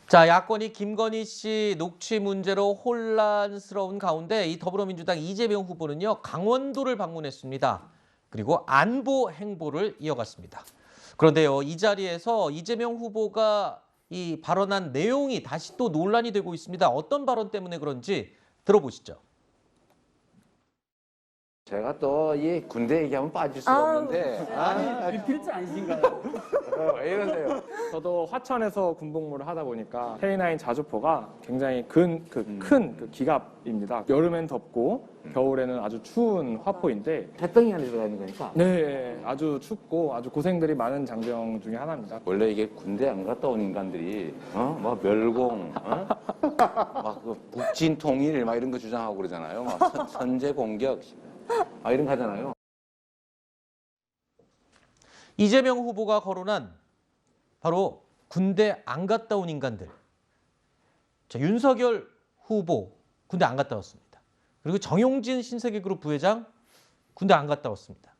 자, 야권이 김건희 씨 녹취 문제로 혼란스러운 가운데 이 더불어민주당 이재명 후보는요, 강원도를 방문했습니다. 그리고 안보 행보를 이어갔습니다. 그런데요, 이 자리에서 이재명 후보가 이 발언한 내용이 다시 또 논란이 되고 있습니다. 어떤 발언 때문에 그런지 들어보시죠. 제가 또 이 군대 얘기하면 빠질 수가 없는데 아니, 필자 아니신가요? 왜 이러세요? 저도 화천에서 군복무를 하다 보니까 K9 자주포가 굉장히 큰 기갑입니다. 여름엔 덥고 겨울에는 아주 추운 화포인데 태덩이 안에 들어가 있는 거니까 네, 아주 춥고 아주 고생들이 많은 장병 중에 하나입니다. 원래 이게 군대 안 갔다 온 인간들이 막 멸공, 막그 북진 통일 막 이런 거 주장하고 그러잖아요. 막 선제 공격 막 이런 거 하잖아요. 이재명 후보가 거론한 바로 군대 안 갔다 온 인간들. 자, 윤석열 후보 군대 안 갔다 왔습니다. 그리고 정용진 신세계그룹 부회장 군대 안 갔다 왔습니다.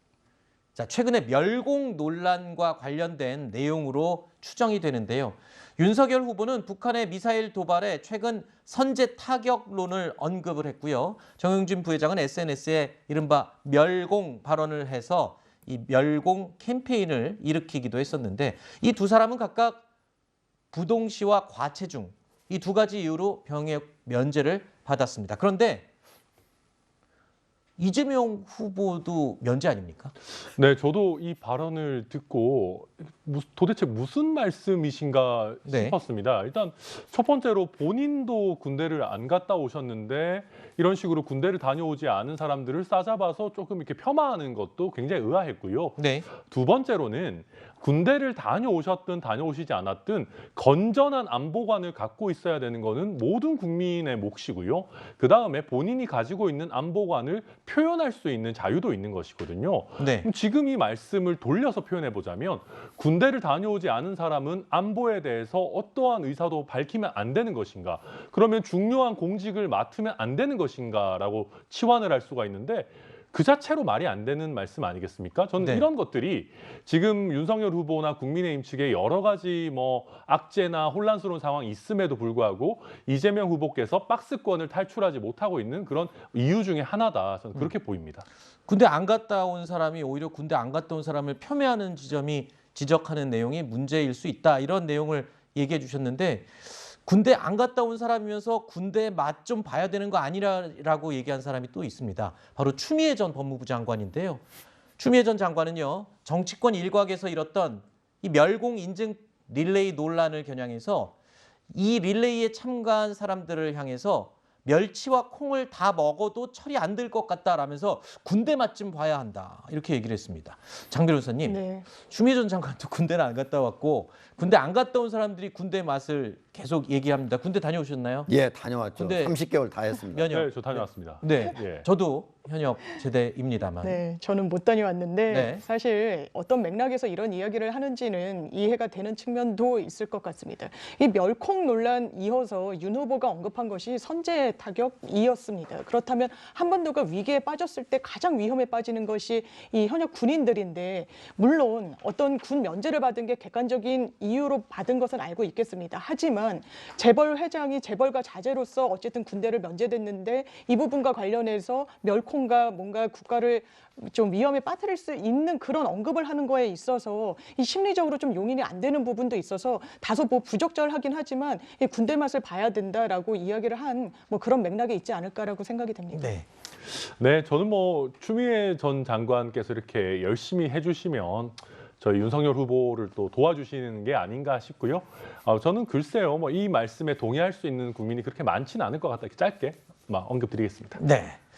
자, 최근에 멸공 논란과 관련된 내용으로 추정이 되는데요. 윤석열 후보는 북한의 미사일 도발에 최근 선제 타격론을 언급을 했고요. 정용진 부회장은 SNS에 이른바 멸공 발언을 해서 이 멸공 캠페인을 일으키기도 했었는데 이 두 사람은 각각 부동시와 과체중 이 두 가지 이유로 병역 면제를 받았습니다. 그런데 이재명 후보도 면제 아닙니까? 네, 저도 이 발언을 듣고 도대체 무슨 말씀이신가 네. 싶었습니다. 일단 첫 번째로 본인도 군대를 안 갔다 오셨는데 이런 식으로 군대를 다녀오지 않은 사람들을 싸잡아서 조금 이렇게 폄하하는 것도 굉장히 의아했고요. 네. 두 번째로는 군대를 다녀오셨든 다녀오시지 않았든 건전한 안보관을 갖고 있어야 되는 거는 모든 국민의 몫이고요. 그다음에 본인이 가지고 있는 안보관을 표현할 수 있는 자유도 있는 것이거든요. 네. 그럼 지금 이 말씀을 돌려서 표현해 보자면 군대를 다녀오지 않은 사람은 안보에 대해서 어떠한 의사도 밝히면 안 되는 것인가? 그러면 중요한 공직을 맡으면 안 되는 것인가라고 치환을 할 수가 있는데 그 자체로 말이 안 되는 말씀 아니겠습니까? 저는 네. 이런 것들이 지금 윤석열 후보나 국민의힘 측에 여러 가지 악재나 혼란스러운 상황이 있음에도 불구하고 이재명 후보께서 박스권을 탈출하지 못하고 있는 그런 이유 중에 하나다. 저는 그렇게 보입니다. 군대 안 갔다 온 사람이 오히려 군대 안 갔다 온 사람을 폄훼하는 지점이 지적하는 내용이 문제일 수 있다. 이런 내용을 얘기해 주셨는데 군대 안 갔다 온 사람이면서 군대 맛 좀 봐야 되는 거 아니라고 얘기한 사람이 또 있습니다. 바로 추미애 전 법무부 장관인데요. 추미애 전 장관은요. 정치권 일각에서 일었던 이 멸공 인증 릴레이 논란을 겨냥해서 이 릴레이에 참가한 사람들을 향해서 멸치와 콩을 다 먹어도 철이 안 들 것 같다라면서 군대 맛 좀 봐야 한다. 이렇게 얘기를 했습니다. 장 변호사님, 네. 추미애 전 장관도 군대를 안 갔다 왔고 군대 안 갔다 온 사람들이 군대 맛을 계속 얘기합니다. 군대 다녀오셨나요? 예, 다녀왔죠. 근데 30개월 다 했습니다. 면역. 네, 저 다녀왔습니다. 네. 예. 저도 현역 제대입니다만. 네, 저는 못 다녀왔는데 네. 사실 어떤 맥락에서 이런 이야기를 하는지는 이해가 되는 측면도 있을 것 같습니다. 이 멸콩 논란 이어서 윤 후보가 언급한 것이 선제 타격이었습니다. 그렇다면 한반도가 위기에 빠졌을 때 가장 위험에 빠지는 것이 이 현역 군인들인데 물론 어떤 군 면제를 받은 게 객관적인 이유로 받은 것은 알고 있겠습니다. 하지만 재벌 회장이 재벌가 자제로서 어쨌든 군대를 면제됐는데 이 부분과 관련해서 멸콩과 뭔가 국가를 좀 위험에 빠뜨릴 수 있는 그런 언급을 하는 거에 있어서 이 심리적으로 좀 용인이 안 되는 부분도 있어서 다소 부적절하긴 하지만 이 군대 맛을 봐야 된다라고 이야기를 한 그런 맥락에 있지 않을까라고 생각이 됩니다. 네. 네, 저는 추미애 전 장관께서 이렇게 열심히 해주시면 저희 윤석열 후보를 또 도와주시는 게 아닌가 싶고요. 저는 글쎄요, 이 말씀에 동의할 수 있는 국민이 그렇게 많지는 않을 것 같다. 짧게 언급드리겠습니다. 네.